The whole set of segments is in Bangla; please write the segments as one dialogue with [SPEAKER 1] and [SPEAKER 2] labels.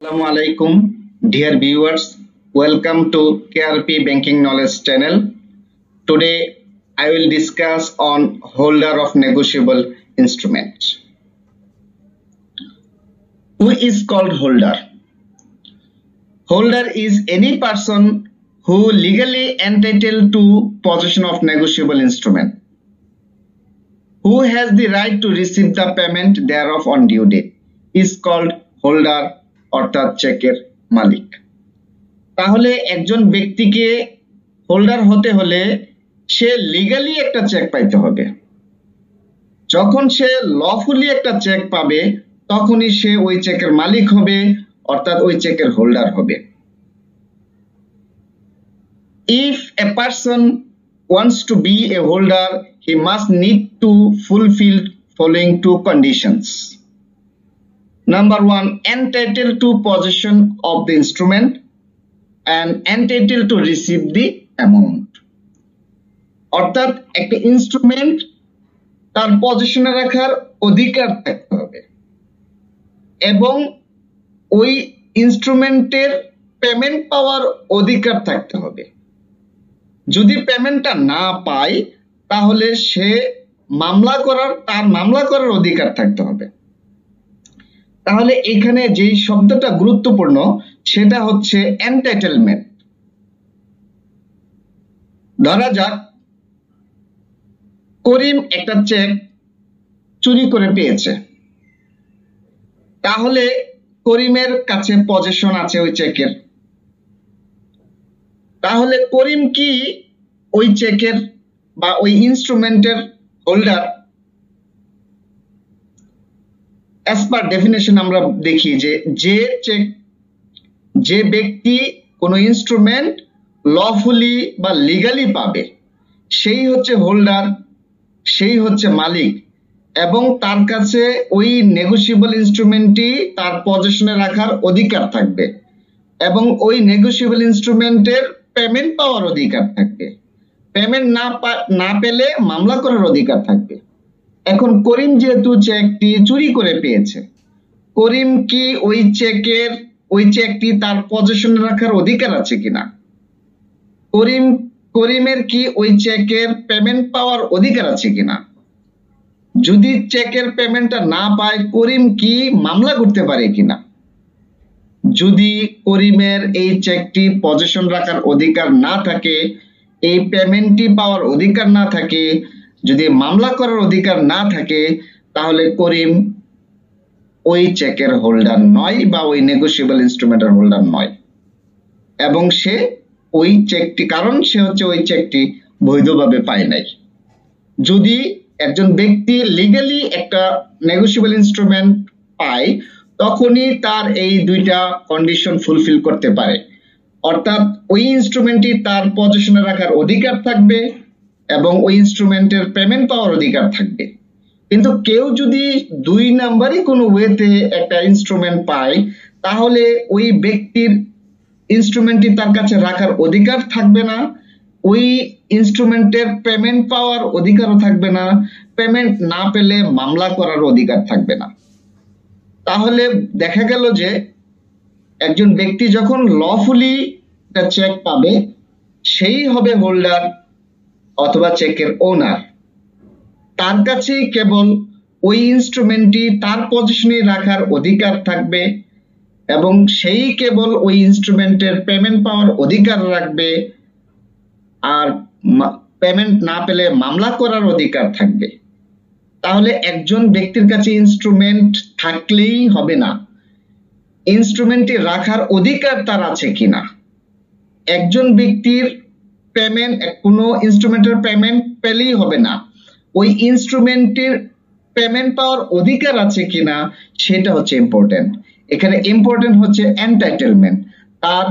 [SPEAKER 1] Assalamu alaikum, dear viewers. Welcome to KRP Banking Knowledge channel. Today I will discuss on holder of negotiable instrument. Who is called holder? Holder is any person who legally entitled to possession of negotiable instrument, who has the right to receive the payment thereof on due date, is called holder অর্থাৎ চেকের মালিক। তাহলে একজন ব্যক্তিকে হোল্ডার হতে হলে সে লিগ্যালি একটা চেক পাইতে হবে। যখন সে লফুলি একটা চেক পাবে তখনই সে ওই চেকের মালিক হবে অর্থাৎ ওই চেকের হোল্ডার হবে। If a person wants to be a holder, he must need to fulfill following two conditions. Number one, entitled to possession of the instrument and entitled to receive the amount. অর্থাৎ একটা ইনস্ট্রুমেন্ট তার পজিশনে রাখার অধিকার থাকতে হবে এবং ওই ইনস্ট্রুমেন্টের পেমেন্ট পাওয়ার অধিকার থাকতে হবে। যদি পেমেন্টটা না পায় তাহলে সে তার মামলা করার অধিকার থাকতে হবে। তাহলে এখানে যেই শব্দটা গুরুত্বপূর্ণ সেটা হচ্ছে এন্টাইটেলমেন্ট। ধরা যাক করিম একটা চেক চুরি করে পেয়েছে, তাহলে করিমের কাছে পজেশন আছে ওই চেকের। তাহলে করিম কি ওই চেকের বা ওই ইনস্ট্রুমেন্টের হোল্ডার? as per definition আমরা দেখি যে ব্যক্তি কোনো ইনস্ট্রুমেন্ট লফুলি বা লিগালি পাবে সেই হচ্ছে হোল্ডার, সেই হচ্ছে মালিক এবং তার কাছে ওই নেগোশিয়েবল ইনস্ট্রুমেন্টটি তার পজিশনে রাখার অধিকার থাকবে এবং ওই নেগোশিয়েবল ইনস্ট্রুমেন্টের পেমেন্ট পাওয়ার অধিকার থাকবে। পেমেন্ট না পেলে মামলা করার অধিকার থাকবে। এখন করিম যেহেতু চেকটি চুরি করে পেয়েছে, করিম কি ওই চেকটি তার পজিশনে রাখার অধিকার আছে কিনা? করিমের কি ওই চেকের পেমেন্ট পাওয়ার অধিকার আছে কিনা? যদি চেকের পেমেন্টটা না পায় করিম কি মামলা করতে পারে কিনা? যদি করিমের এই চেকটি পজিশন রাখার অধিকার না থাকে, এই পেমেন্টটি পাওয়ার অধিকার না থাকে, যদি মামলা করার অধিকার না থাকে, তাহলে করিম ওই চেকের হোল্ডার নয় বা ওই নেগোশিয়েবল ইনস্ট্রুমেন্টের হোল্ডার নয় এবং সে ওই চেকটি ওই চেকটি বৈধভাবে পায় নাই। যদি একজন ব্যক্তি লিগ্যালি একটা নেগোশিয়েবল ইনস্ট্রুমেন্ট পায় তখনই তার এই দুইটা কন্ডিশন ফুলফিল করতে পারে, অর্থাৎ ওই ইনস্ট্রুমেন্টটি তার পজিশনে রাখার অধিকার থাকবে এবং ওই ইনস্ট্রুমেন্টের পেমেন্ট পাওয়ার অধিকার থাকবে। কিন্তু কেউ যদি দুই নাম্বারই কোনো ওয়েতে একটা ইনস্ট্রুমেন্ট পায় তাহলে ওই ব্যক্তির ইনস্ট্রুমেন্টটি তার কাছে রাখার অধিকার থাকবে না, ওই ইনস্ট্রুমেন্টের পেমেন্ট পাওয়ার অধিকারও থাকবে না, পেমেন্ট না পেলে মামলা করার অধিকার থাকবে না। তাহলে দেখা গেল যে একজন ব্যক্তি যখন লফুলি একটা চেক পাবে সেই হবে হোল্ডার অথবা চেকের ওনার। তার কাছেই কেবল ওই ইনস্ট্রুমেন্টটি তার পজিশনে রাখার অধিকার থাকবে এবং সেই কেবল ওই ইনস্ট্রুমেন্টের পেমেন্ট পাওয়ার অধিকার রাখবে আর পেমেন্ট না পেলে মামলা করার অধিকার থাকবে। তাহলে একজন ব্যক্তির কাছে ইনস্ট্রুমেন্ট থাকলেই হবে না, ইনস্ট্রুমেন্টটি রাখার অধিকার তার আছে কিনা। একজন ব্যক্তির কোনো ইনস্ট্রুমেন্টের পেমেন্ট পেলেই হবে না, ওই ইনস্ট্রুমেন্টের পেমেন্ট পাওয়ার অধিকার আছে কিনা সেটা হচ্ছে ইম্পর্টেন্ট। এখানে ইম্পর্টেন্ট হচ্ছে এন্টাইটেলমেন্ট, তার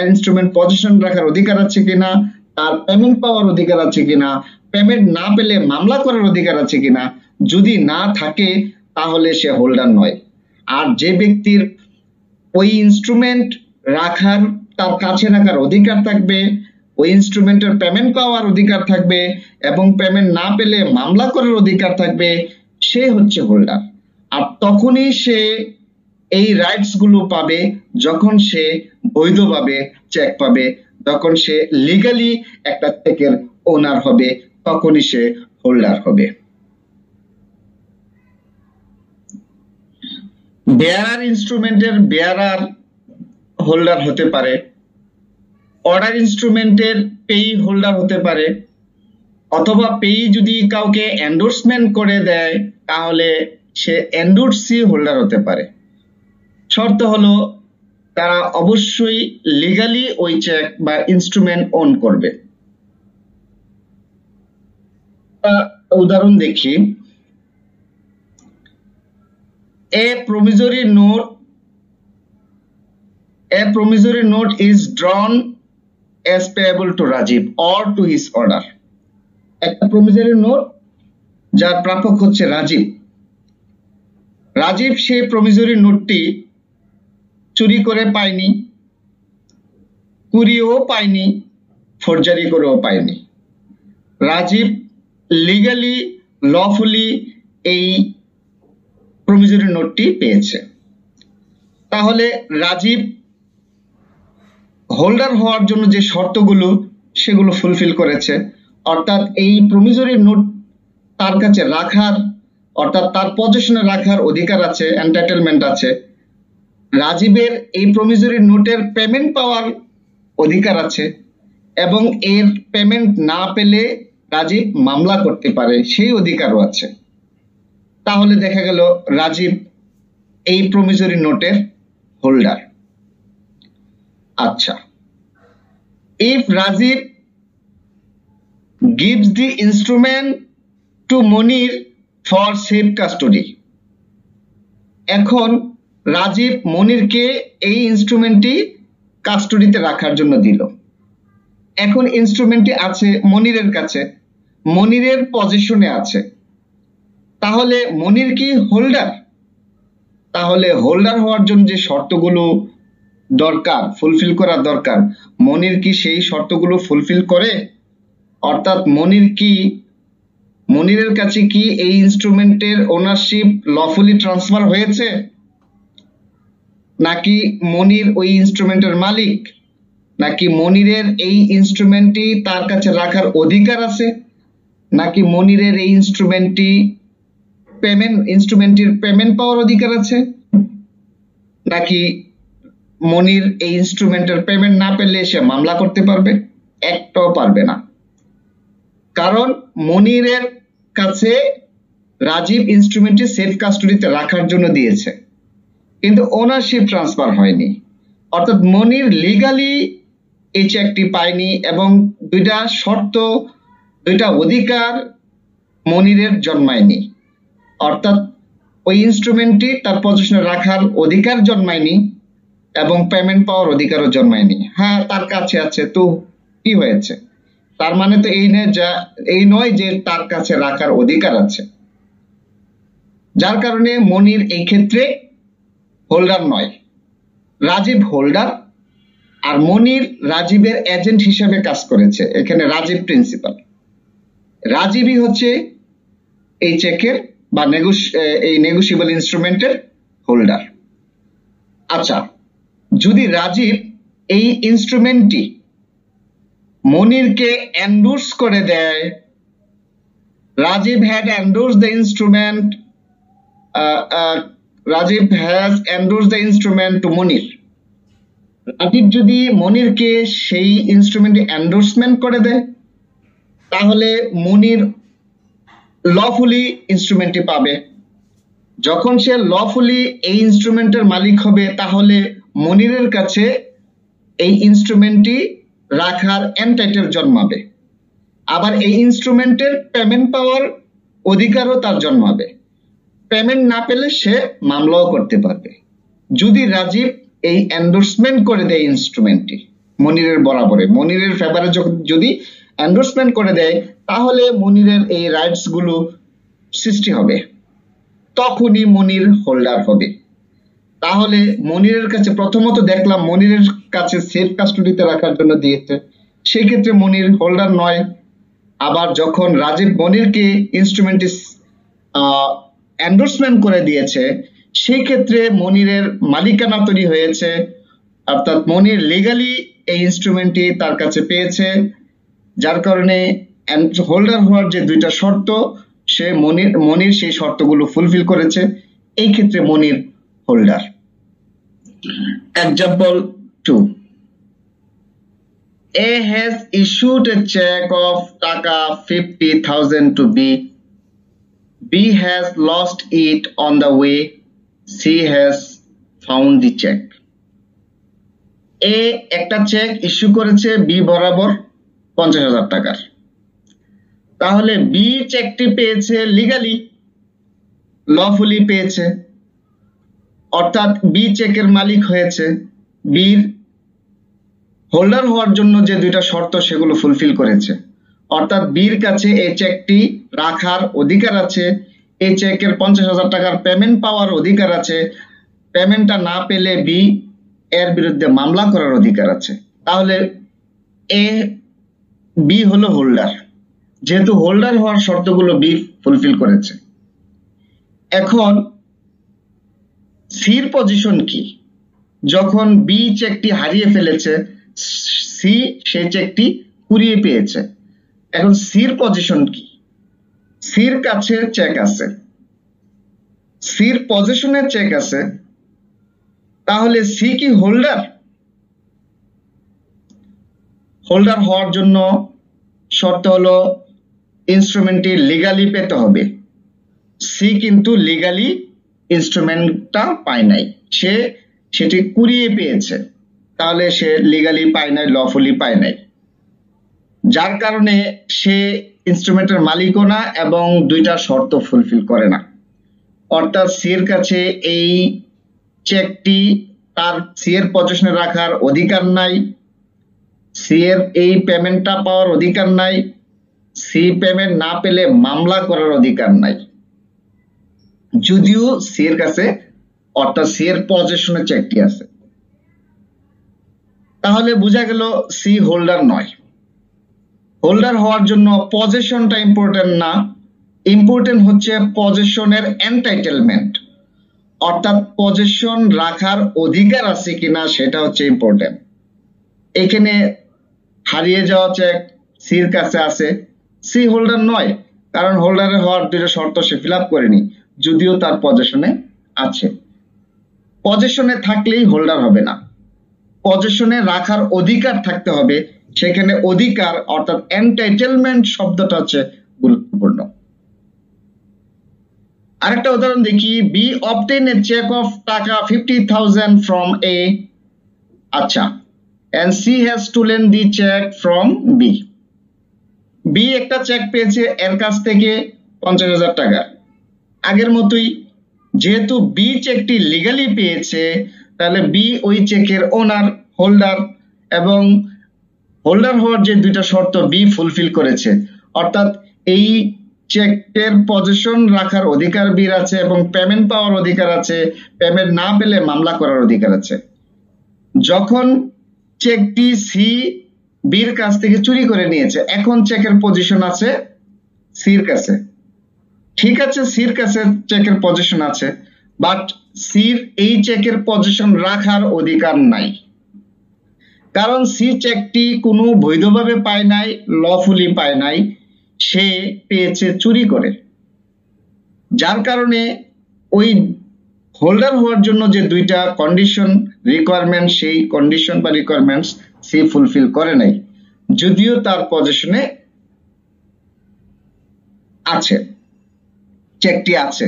[SPEAKER 1] ইনস্ট্রুমেন্ট পজিশন রাখার অধিকার আছে কিনা, তার পেমেন্ট পাওয়ার অধিকার আছে কিনা, পেমেন্ট না পেলে মামলা করার অধিকার আছে কিনা। যদি না থাকে তাহলে সে হোল্ডার নয়। আর যে ব্যক্তির ওই ইনস্ট্রুমেন্ট তার কাছে রাখার অধিকার থাকবে, ওই ইনস্ট্রুমেন্টের পেমেন্ট পাওয়ার অধিকার থাকবে এবং পেমেন্ট না পেলে মামলা করার অধিকার থাকবে, সে হচ্ছে হোল্ডার। আর তখনই সে এই রাইটস গুলো পাবে যখন সে বৈধভাবে চেক পাবে, যখন সে লিগালি একটা চেকের ওনার হবে, তখনই সে হোল্ডার হবে। বেয়ারার ইনস্ট্রুমেন্টের বেয়ারার হোল্ডার হতে পারে, অর্ডার ইনস্ট্রুমেন্টের পেই হোল্ডার হতে পারে, অথবা পেই যদি কাউকে এন্ডোর্সমেন্ট করে দেয় তাহলে সে এন্ডোর্সি হোল্ডার হতে পারে। শর্ত হলো তারা অবশ্যই লিগালি ওই চেক বা ইনস্ট্রুমেন্ট ওন করবে। উদাহরণ দেখি, a promissory note is drawn as payable to Rajiv or to his order. একটা প্রমিসরি নোট যার প্রাপক হচ্ছে রাজীব। রাজীব সেই প্রমিসরি নোটটি চুরি করে পায়নি, কুড়িয়েও পায়নি, ফরজারি করেও পায়নি। রাজীব লিগালি লফুলি এই প্রমিসরি নোটটি পেয়েছে। তাহলে রাজীব হোল্ডার হওয়ার জন্য যে শর্তগুলো সেগুলো ফুলফিল করেছে, অর্থাৎ এই প্রমিসরি নোট তার কাছে রাখার, অর্থাৎ তার পজিশনে রাখার অধিকার আছে, এন্টাইটেলমেন্ট আছে। রাজীবের এই প্রমিসরি নোটের পেমেন্ট পাওয়ার অধিকার আছে, এবং এর পেমেন্ট না পেলে রাজীব মামলা করতে পারে, সেই অধিকারও আছে। তাহলে দেখা গেল রাজীব এই প্রমিসরি নোটের হোল্ডার। আচ্ছা, if Rajiv gives the instrument to Monir for safe custody, এখন রাজীব মনিরকে এই ইনস্ট্রুমেন্টটি কাস্টডিতে রাখার জন্য দিল। এখন ইনস্ট্রুমেন্টটি আছে মনিরের কাছে, মনিরের পজিশনে আছে, তাহলে মনির কি হোল্ডার? তাহলে হোল্ডার হওয়ার জন্য যে শর্তগুলো দরকার, ফুলফিল করা দরকার, মনির কি সেই শর্তগুলো ফুলফিল করে? অর্থাৎ মনিরের কাছে কি এই ইনস্ট্রুমেন্টের ওনারশিপ লফুলি ট্রান্সফার হয়েছে, নাকি মনির ওই ইনস্ট্রুমেন্টের মালিক, নাকি মনিরের এই ইনস্ট্রুমেন্টটি তার কাছে রাখার অধিকার আছে, নাকি মনিরের এই ইনস্ট্রুমেন্টটির পেমেন্ট পাওয়ার অধিকার আছে, নাকি মনির এই ইনস্ট্রুমেন্টের পেমেন্ট না পেলে সে মামলা করতে পারবে? একটাও পারবে না। কারণ মনিরের কাছে রাজীব ইনস্ট্রুমেন্টটি সেফ কাস্টডিতে রাখার জন্য দিয়েছে, কিন্তু ওনারশিপ ট্রান্সফার হয়নি। অর্থাৎ মনির লিগালি এই চেকটি পায়নি, এবং দুইটা অধিকার মনিরের জন্মায়নি। অর্থাৎ ওই ইনস্ট্রুমেন্টটি তার পজিশনে রাখার অধিকার জন্মায়নি এবং পেমেন্ট পাওয়ার অধিকারও জন্মায়নি। হ্যাঁ, তার কাছে আছে, তো কি হয়েছে? তার মানে তো এই নয় যে তার কাছে রাখার অধিকার আছে, যার কারণে মনির এই ক্ষেত্রে হোল্ডার নয়, রাজীব হোল্ডার। আর মনির রাজীবের এজেন্ট হিসেবে কাজ করেছে, এখানে রাজীব প্রিন্সিপাল, রাজীবই হচ্ছে এই চেকের বা এই নেগোশিয়েবল ইনস্ট্রুমেন্টের হোল্ডার। আচ্ছা, যদি রাজীব এই ইনস্ট্রুমেন্টটি মনিরকে এন্ডোর্স করে দেয়, Rajib had endorse the instrument, Rajib has endorse the instrument to Monir, Rajib যদি মনিরকে সেই ইনস্ট্রুমেন্টটি এন্ডোর্সমেন্ট করে দেয়, তাহলে মনির লফুলি ইনস্ট্রুমেন্টটি পাবে। যখন সে লফুলি এই ইনস্ট্রুমেন্টের মালিক হবে, তাহলে মনিরের কাছে এই ইনস্ট্রুমেন্টটি রাখার এন্টাইটেল জন্মাবে, আবার এই ইনস্ট্রুমেন্টের পেমেন্ট পাওয়ার অধিকারও তার জন্মাবে। পেমেন্ট না পেলে সে মামলাও করতে পারবে। যদি রাজীব এই এন্ডোর্সমেন্ট করে দেয় ইনস্ট্রুমেন্টটি মনিরের বরাবরে, মনিরের ফেভারে যদি এন্ডোর্সমেন্ট করে দেয়, তাহলে মনিরের এই রাইটস গুলো সৃষ্টি হবে, তখনই মনির হোল্ডার হবে। তাহলে মনিরের কাছে প্রথমত দেখলাম মনিরের কাছে সেফ কাস্টডিতে রাখার জন্য দিয়েছে, সেই ক্ষেত্রে মনির হোল্ডার নয়। আবার যখন রাজীব মনিরকে ইনস্ট্রুমেন্টটি এন্ডোর্সমেন্ট করে দিয়েছে, সেই ক্ষেত্রে মনিরের মালিকানা তৈরি হয়েছে, অর্থাৎ মনির লিগালি এই ইনস্ট্রুমেন্টটি তার কাছে পেয়েছে, যার কারণে হোল্ডার হওয়ার যে দুইটা শর্ত সে মনির সেই শর্তগুলো ফুলফিল করেছে, এই ক্ষেত্রে মনির holder. Example 2, A has issued a check of টাকা 50,000 to B. B has lost it on the way. C has found the check. A একটা চেক ইস্যু করেছে B বরাবর 50,000 টাকার। তাহলে B চেকটি পেয়েছে লিগালি, লফুলি পেয়েছে, অর্থাৎ B চেকের মালিক হয়েছে। বির হোল্ডার হওয়ার জন্য যে দুইটা শর্ত সেগুলো ফুলফিল করেছে, অর্থাৎ বির কাছে এই চেকটি রাখার অধিকার আছে, এই চেকের 50,000 টাকার পেমেন্ট পাওয়ার অধিকার আছে, পেমেন্টটা না পেলে বি এর বিরুদ্ধে মামলা করার অধিকার আছে। তাহলে বি হলো হোল্ডার, যেহেতু হোল্ডার হওয়ার শর্তগুলো বি ফুলফিল করেছে। এখন সির পজিশন কি? যখন বি চেকটি হারিয়ে ফেলেছে, সি সেই চেকটি কুড়িয়ে পেয়েছে। এখন সির পজিশন কি? সির কাছে চেক আছে, সির পজিশনে চেক আছে, তাহলে সি কি হোল্ডার? হোল্ডার হওয়ার জন্য শর্ত হলো ইনস্ট্রুমেন্টটি লিগালি পেতে হবে। সি কিন্তু লিগালি ইনস্ট্রুমেন্টটা পায় নাই, সে সেটি কুড়িয়ে পেয়েছে, তাহলে সে লিগালি পায় নাই, লফুলি পায় নাই, যার কারণে সে ইনস্ট্রুমেন্টের মালিকও না এবং দুইটা শর্ত ফুলফিল করে না। অর্থাৎ সির কাছে এই চেকটি তার সি এর পজিশনে রাখার অধিকার নাই, সি এর এই পেমেন্টটা পাওয়ার অধিকার নাই, সি পেমেন্ট না পেলে মামলা করার অধিকার নাই, যদিও সি এর কাছে অর্থাৎ সি এর পজিশনে চেকটি আছে। তাহলে বোঝা গেল সি হোল্ডার নয়। হোল্ডার হওয়ার জন্য পজিশনটা ইম্পর্টেন্ট না, ইম্পর্টেন্ট হচ্ছে পজিশনের এনটাইটেলমেন্ট, অর্থাৎ পজিশন রাখার অধিকার আছে কিনা সেটা হচ্ছে ইম্পর্টেন্ট। এখানে হারিয়ে যাওয়া চেক সির কাছে আছে, সি হোল্ডার নয়, কারণ হোল্ডারের হওয়ার দুটো শর্ত সে ফিল আপ করেনি, যদিও তার পজিশনে আছে। পজিশনে থাকলেই হোল্ডার হবে না, পজিশনে রাখার অধিকার থাকতে হবে, সেখানে অধিকার অর্থাৎ এনটাইটেলমেন্ট শব্দটা হচ্ছে গুরুত্বপূর্ণ। আরেকটা উদাহরণ দেখি, B obtain a check of taka 50,000 from a, আচ্ছা, and C has stolen the check from B. B একটা চেক পেয়েছে এর কাছ থেকে 50,000 টাকা। আগের মতোই, যেহেতু বি চেকটি লিগালি পেয়েছে, তাহলে বি ওই চেকের ওনার, হোল্ডার, এবং হোল্ডার হওয়ার যে দুইটা শর্ত বি ফুলফিল করেছে, অর্থাৎ এই চেকের পজিশন রাখার অধিকার বির আছে এবং পেমেন্ট পাওয়ার অধিকার আছে, পেমেন্ট না পেলে মামলা করার অধিকার আছে। যখন চেকটি সি বির কাছ থেকে চুরি করে নিয়েছে, এখন চেকের পজিশন আছে সির কাছে, ঠিক আছে, সির কাছে চেকের পজিশন আছে, বাট সির এই চেকের পজিশন রাখার অধিকার নাই, কারণ সি চেকটি কোনো বৈধভাবে পায় নাই, লফুলি পায় নাই, সে পেয়েছে চুরি করে, যার কারণে ওই হোল্ডার হওয়ার জন্য যে দুইটা কন্ডিশন রিকোয়ারমেন্ট, সেই কন্ডিশন বা রিকোয়ারমেন্টস সি ফুলফিল করে নাই, যদিও তার পজিশনে আছে, চেকটি আছে।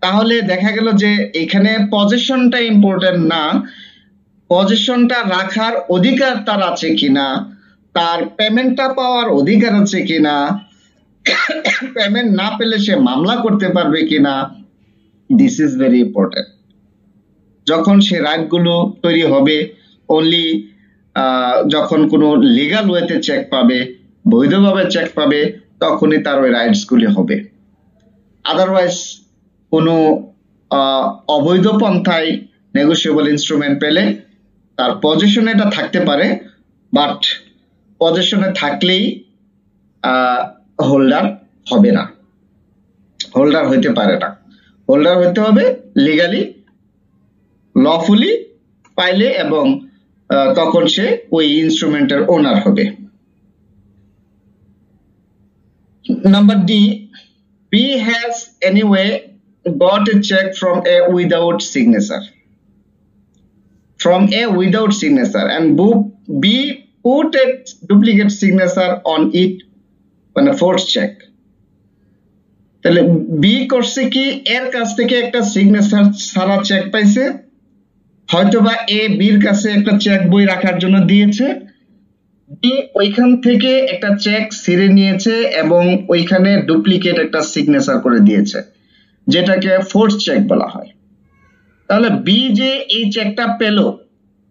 [SPEAKER 1] তাহলে দেখা গেল যে এখানে পজিশনটা ইম্পর্টেন্ট না, পজিশনটা রাখার অধিকার তার আছে কিনা, তার পেমেন্টটা পাওয়ার অধিকার আছে কিনা, পেমেন্ট না পেলে সে মামলা করতে পারবে কিনা, দিস ইজ ভেরি ইম্পর্টেন্ট। যখন সে রাইট গুলো তৈরি হবে, অনলি যখন কোনো লিগাল ওয়েতে চেক পাবে, বৈধভাবে চেক পাবে, তখনই তার ওই রাইটস গুলি হবে। আদারওয়াইজ কোনো অবৈধ পন্থায় নেগোশিয়েবল ইনস্ট্রুমেন্ট পেলে তার পজিশনে এটা থাকতে পারে, বাট পজিশনে থাকলেই হোল্ডার হবে না, হোল্ডার হইতে পারে না। হোল্ডার হতে হবে লিগালি লফুলি পাইলে এবং তখন সে ওই ইনস্ট্রুমেন্টের ওনার হবে। Number D, B has anyway got a check from a without signature and B put a duplicate signature on it মানে forged check। তাহলে বি করছে কি, এর কাছ থেকে একটা সিগনেচার ছাড়া চেক পাইছে, হয়তোবা এ বির কাছে একটা চেক বই রাখার জন্য দিয়েছে, বি ওইখান থেকে একটা চেক ছিঁড়ে নিয়েছে এবং ওইখানে ডুপ্লিকেট একটা সিগনেচার করে দিয়েছে, যেটাকে ফোর্স চেক বলা হয়। তাহলে বি যে এই চেকটা পেল,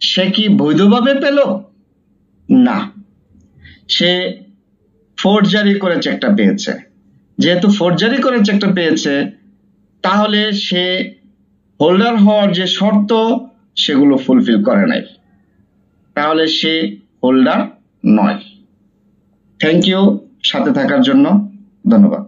[SPEAKER 1] সে কি বৈধভাবে পেল? না, সে ফোর্জারি করে চেকটা পেয়েছে। যেহেতু ফোর্জারি করে চেকটা পেয়েছে, তাহলে সে হোল্ডার হওয়ার যে শর্ত সেগুলো ফুলফিল করে নাই, তাহলে সে হোল্ডার নয়। থ্যাংক ইউ সাথে থাকার জন্য, ধন্যবাদ।